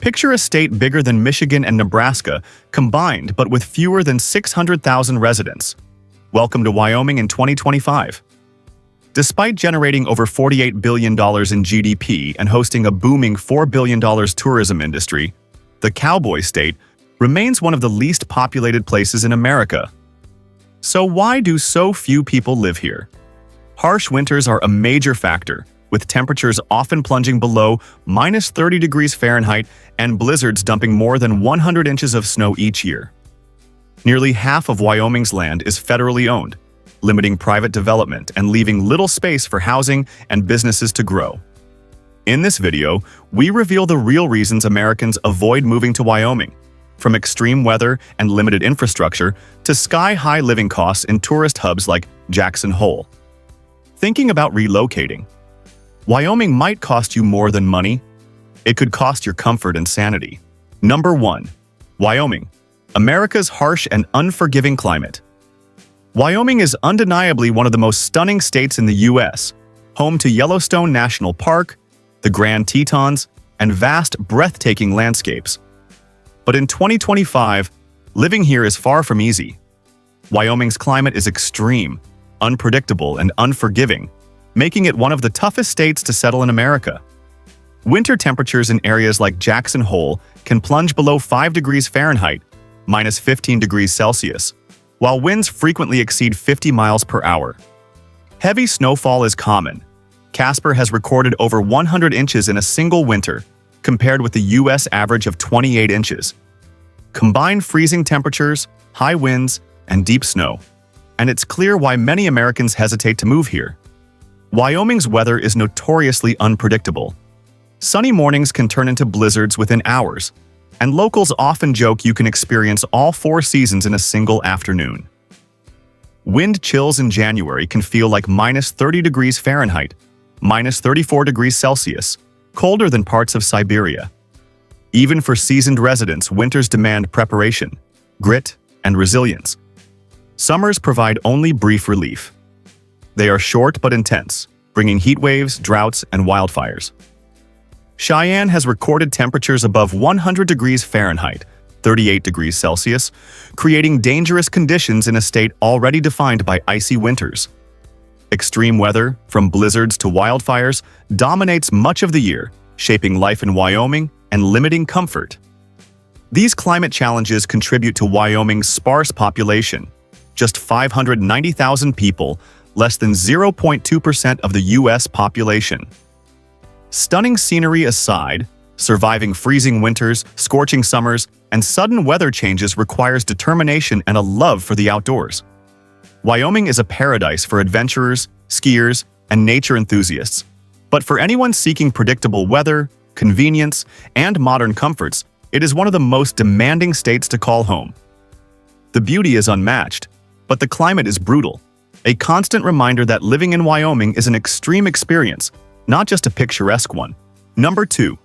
Picture a state bigger than Michigan and Nebraska combined, but with fewer than 600,000 residents. Welcome to Wyoming in 2025. Despite generating over $48 billion in GDP and hosting a booming $4 billion tourism industry, the Cowboy State remains one of the least populated places in America. So why do so few people live here? Harsh winters are a major factor, with temperatures often plunging below -30 degrees Fahrenheit and blizzards dumping more than 100 inches of snow each year. Nearly half of Wyoming's land is federally owned, limiting private development and leaving little space for housing and businesses to grow. In this video, we reveal the real reasons Americans avoid moving to Wyoming, from extreme weather and limited infrastructure to sky-high living costs in tourist hubs like Jackson Hole. Thinking about relocating. Wyoming might cost you more than money. It could cost your comfort and sanity. Number 1. Wyoming, America's harsh and unforgiving climate. Wyoming is undeniably one of the most stunning states in the U.S., home to Yellowstone National Park, the Grand Tetons, and vast, breathtaking landscapes. But in 2025, living here is far from easy. Wyoming's climate is extreme, unpredictable, and unforgiving, making it one of the toughest states to settle in America. Winter temperatures in areas like Jackson Hole can plunge below 5 degrees Fahrenheit, -15 degrees Celsius, while winds frequently exceed 50 miles per hour. Heavy snowfall is common. Casper has recorded over 100 inches in a single winter, compared with the U.S. average of 28 inches. Combine freezing temperatures, high winds, and deep snow, and it's clear why many Americans hesitate to move here. Wyoming's weather is notoriously unpredictable. Sunny mornings can turn into blizzards within hours, and locals often joke you can experience all 4 seasons in a single afternoon. Wind chills in January can feel like -30 degrees Fahrenheit, -34 degrees Celsius, colder than parts of Siberia. Even for seasoned residents, winters demand preparation, grit, and resilience. Summers provide only brief relief. They are short but intense, bringing heat waves, droughts, and wildfires. Cheyenne has recorded temperatures above 100 degrees Fahrenheit, 38 degrees Celsius, creating dangerous conditions in a state already defined by icy winters. Extreme weather, from blizzards to wildfires, dominates much of the year, shaping life in Wyoming and limiting comfort. These climate challenges contribute to Wyoming's sparse population, just 590,000 people, less than 0.2% of the U.S. population. Stunning scenery aside, surviving freezing winters, scorching summers, and sudden weather changes requires determination and a love for the outdoors. Wyoming is a paradise for adventurers, skiers, and nature enthusiasts. But for anyone seeking predictable weather, convenience, and modern comforts, it is one of the most demanding states to call home. The beauty is unmatched, but the climate is brutal, a constant reminder that living in Wyoming is an extreme experience, not just a picturesque one. Number 2.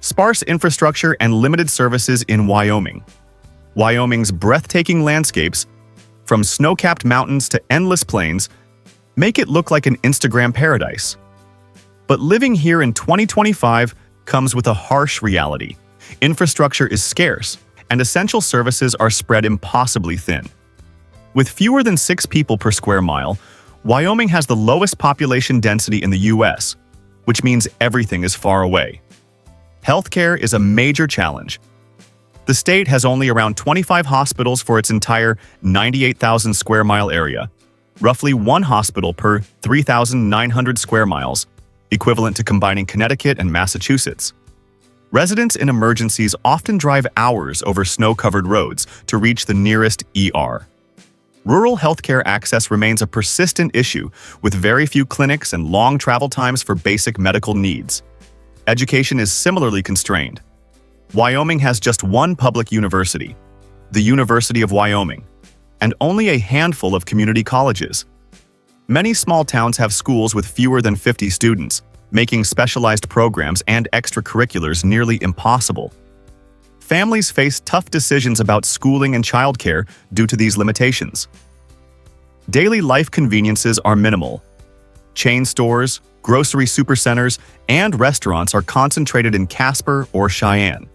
Sparse infrastructure and limited services in Wyoming. Wyoming's breathtaking landscapes, from snow-capped mountains to endless plains, make it look like an Instagram paradise. But living here in 2025 comes with a harsh reality. Infrastructure is scarce, and essential services are spread impossibly thin. With fewer than 6 people per square mile, Wyoming has the lowest population density in the U.S., which means everything is far away. Healthcare is a major challenge. The state has only around 25 hospitals for its entire 98,000 square mile area, roughly 1 hospital per 3,900 square miles, equivalent to combining Connecticut and Massachusetts. Residents in emergencies often drive hours over snow-covered roads to reach the nearest ER. Rural healthcare access remains a persistent issue, with very few clinics and long travel times for basic medical needs. Education is similarly constrained. Wyoming has just one public university, the University of Wyoming, and only a handful of community colleges. Many small towns have schools with fewer than 50 students, making specialized programs and extracurriculars nearly impossible. Families face tough decisions about schooling and childcare due to these limitations. Daily life conveniences are minimal. Chain stores, grocery supercenters, and restaurants are concentrated in Casper or Cheyenne.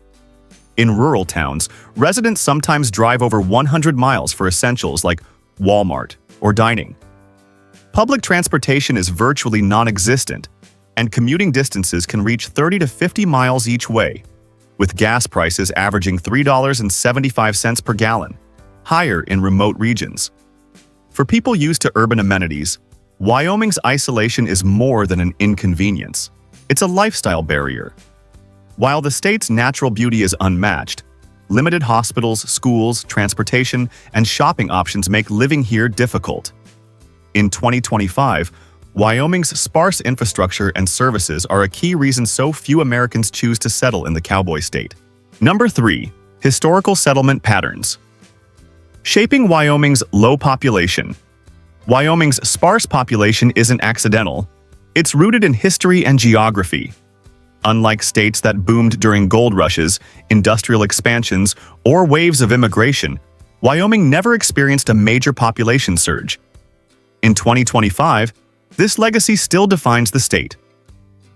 In rural towns, residents sometimes drive over 100 miles for essentials like Walmart or dining. Public transportation is virtually non-existent, and commuting distances can reach 30 to 50 miles each way, with gas prices averaging $3.75 per gallon, higher in remote regions. For people used to urban amenities, Wyoming's isolation is more than an inconvenience. It's a lifestyle barrier. While the state's natural beauty is unmatched, limited hospitals, schools, transportation, and shopping options make living here difficult. In 2025, Wyoming's sparse infrastructure and services are a key reason so few Americans choose to settle in the Cowboy State. Number 3. Historical settlement patterns. Shaping Wyoming's low population. Wyoming's sparse population isn't accidental. It's rooted in history and geography. Unlike states that boomed during gold rushes, industrial expansions, or waves of immigration, Wyoming never experienced a major population surge. In 2025, this legacy still defines the state.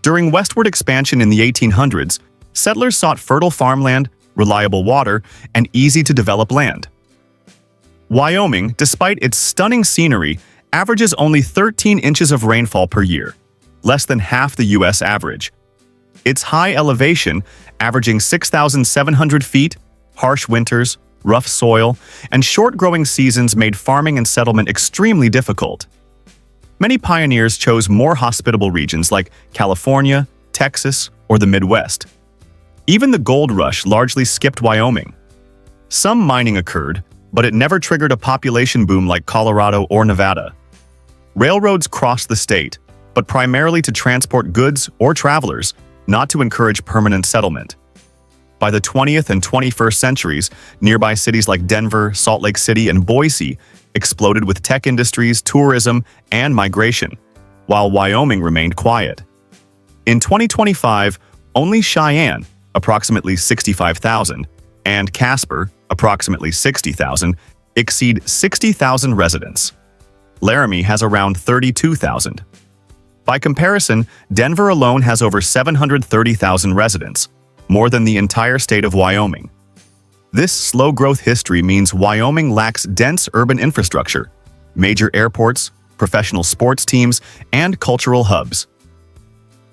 During westward expansion in the 1800s, settlers sought fertile farmland, reliable water, and easy-to-develop land. Wyoming, despite its stunning scenery, averages only 13 inches of rainfall per year, less than half the U.S. average. Its high elevation, averaging 6,700 feet, harsh winters, rough soil, and short growing seasons made farming and settlement extremely difficult. Many pioneers chose more hospitable regions like California, Texas, or the Midwest. Even the gold rush largely skipped Wyoming. Some mining occurred, but it never triggered a population boom like Colorado or Nevada. Railroads crossed the state, but primarily to transport goods or travelers, not to encourage permanent settlement. By the 20th and 21st centuries, nearby cities like Denver, Salt Lake City, and Boise exploded with tech industries, tourism, and migration, while Wyoming remained quiet. In 2025, only Cheyenne, approximately 65,000, and Casper, approximately 60,000, exceed 60,000 residents. Laramie has around 32,000. By comparison, Denver alone has over 730,000 residents, more than the entire state of Wyoming. This slow growth history means Wyoming lacks dense urban infrastructure, major airports, professional sports teams, and cultural hubs.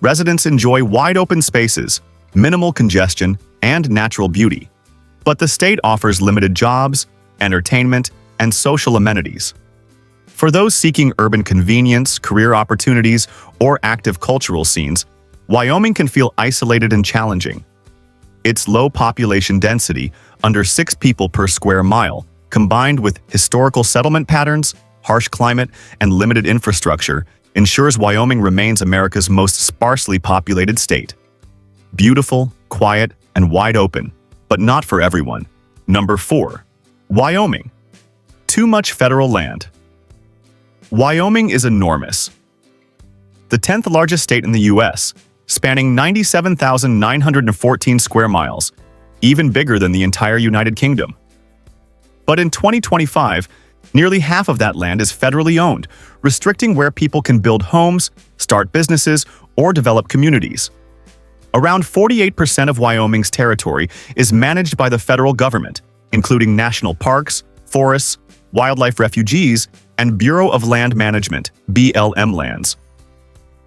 Residents enjoy wide open spaces, minimal congestion, and natural beauty. But the state offers limited jobs, entertainment, and social amenities. For those seeking urban convenience, career opportunities, or active cultural scenes, Wyoming can feel isolated and challenging. Its low population density, under 6 people per square mile, combined with historical settlement patterns, harsh climate, and limited infrastructure, ensures Wyoming remains America's most sparsely populated state. Beautiful, quiet, and wide open, but not for everyone. Number 4. Wyoming. Too much federal land. Wyoming is enormous. The 10th largest state in the U.S., spanning 97,914 square miles, even bigger than the entire United Kingdom. But in 2025, nearly half of that land is federally owned, restricting where people can build homes, start businesses, or develop communities. Around 48% of Wyoming's territory is managed by the federal government, including national parks, forests, wildlife refuges, and Bureau of Land Management (BLM) lands.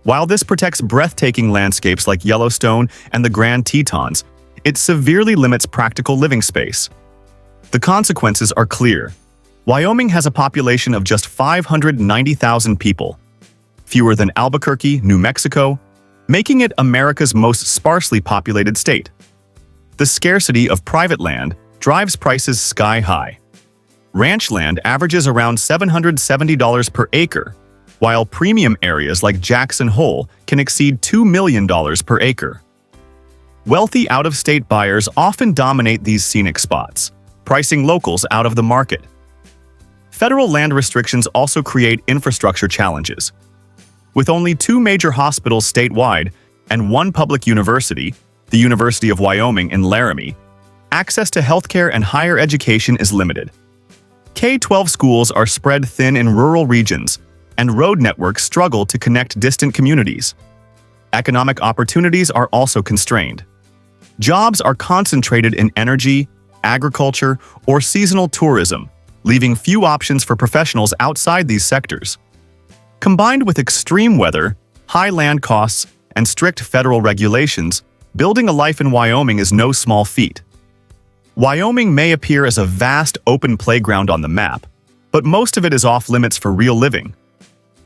While this protects breathtaking landscapes like Yellowstone and the Grand Tetons, it severely limits practical living space. The consequences are clear. Wyoming has a population of just 590,000 people, fewer than Albuquerque, New Mexico, making it America's most sparsely populated state. The scarcity of private land drives prices sky high. Ranch land averages around $770 per acre, while premium areas like Jackson Hole can exceed $2 million per acre. Wealthy out-of-state buyers often dominate these scenic spots, pricing locals out of the market. Federal land restrictions also create infrastructure challenges. With only 2 major hospitals statewide and 1 public university, the University of Wyoming in Laramie, access to healthcare and higher education is limited. K-12 schools are spread thin in rural regions, and road networks struggle to connect distant communities. Economic opportunities are also constrained. Jobs are concentrated in energy, agriculture, or seasonal tourism, leaving few options for professionals outside these sectors. Combined with extreme weather, high land costs, and strict federal regulations, building a life in Wyoming is no small feat. Wyoming may appear as a vast open playground on the map, but most of it is off-limits for real living.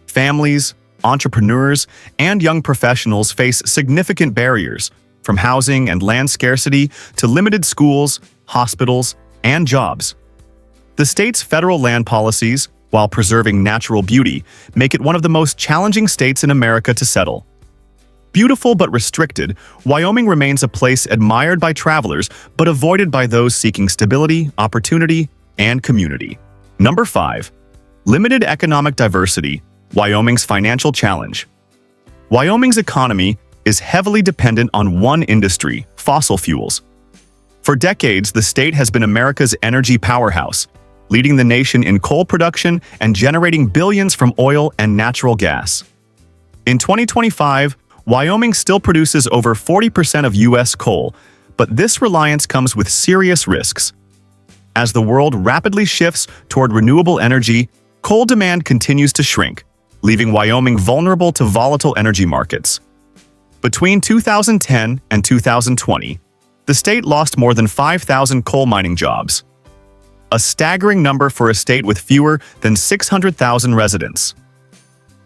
Families, entrepreneurs, and young professionals face significant barriers, from housing and land scarcity to limited schools, hospitals, and jobs. The state's federal land policies, while preserving natural beauty, make it one of the most challenging states in America to settle. Beautiful but restricted, Wyoming remains a place admired by travelers but avoided by those seeking stability, opportunity, and community. Number 5. Limited economic diversity, Wyoming's financial challenge. Wyoming's economy is heavily dependent on one industry, fossil fuels. For decades, the state has been America's energy powerhouse, leading the nation in coal production and generating billions from oil and natural gas. In 2025, Wyoming still produces over 40% of U.S. coal, but this reliance comes with serious risks. As the world rapidly shifts toward renewable energy, coal demand continues to shrink, leaving Wyoming vulnerable to volatile energy markets. Between 2010 and 2020, the state lost more than 5,000 coal mining jobs, a staggering number for a state with fewer than 600,000 residents.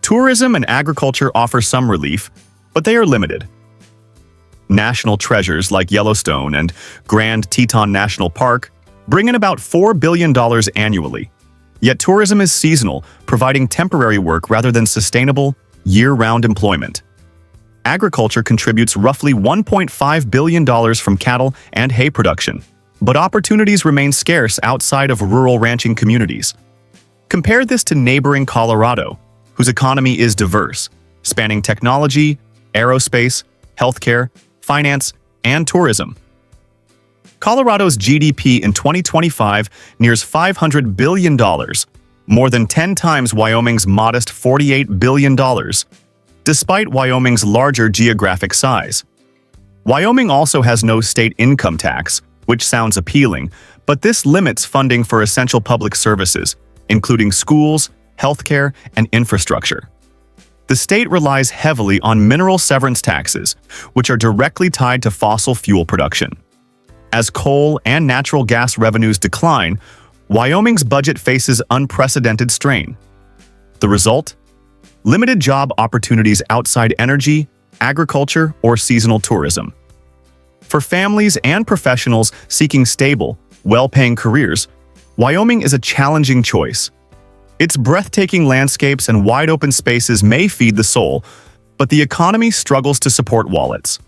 Tourism and agriculture offer some relief, but they are limited. National treasures like Yellowstone and Grand Teton National Park bring in about $4 billion annually. Yet tourism is seasonal, providing temporary work rather than sustainable, year-round employment. Agriculture contributes roughly $1.5 billion from cattle and hay production, but opportunities remain scarce outside of rural ranching communities. Compare this to neighboring Colorado, whose economy is diverse, spanning technology, aerospace, healthcare, finance, and tourism. Colorado's GDP in 2025 nears $500 billion, more than 10 times Wyoming's modest $48 billion, despite Wyoming's larger geographic size. Wyoming also has no state income tax, which sounds appealing, but this limits funding for essential public services, including schools, healthcare, and infrastructure. The state relies heavily on mineral severance taxes, which are directly tied to fossil fuel production. As coal and natural gas revenues decline, Wyoming's budget faces unprecedented strain. The result? Limited job opportunities outside energy, agriculture, or seasonal tourism. For families and professionals seeking stable, well-paying careers, Wyoming is a challenging choice. Its breathtaking landscapes and wide-open spaces may feed the soul, but the economy struggles to support wallets.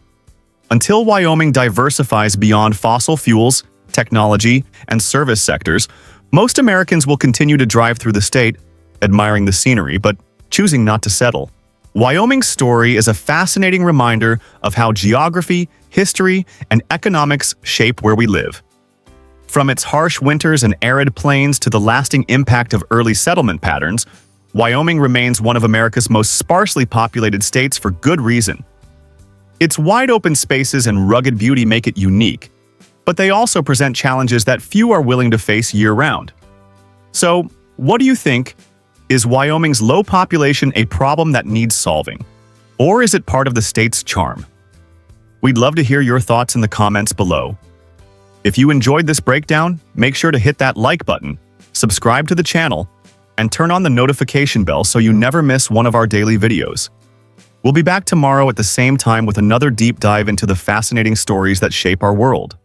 Until Wyoming diversifies beyond fossil fuels, technology, and service sectors, most Americans will continue to drive through the state, admiring the scenery, but choosing not to settle. Wyoming's story is a fascinating reminder of how geography, history, and economics shape where we live. From its harsh winters and arid plains to the lasting impact of early settlement patterns, Wyoming remains one of America's most sparsely populated states for good reason. Its wide-open spaces and rugged beauty make it unique, but they also present challenges that few are willing to face year-round. So, what do you think? Is Wyoming's low population a problem that needs solving? Or is it part of the state's charm? We'd love to hear your thoughts in the comments below. If you enjoyed this breakdown, make sure to hit that like button, subscribe to the channel, and turn on the notification bell so you never miss one of our daily videos. We'll be back tomorrow at the same time with another deep dive into the fascinating stories that shape our world.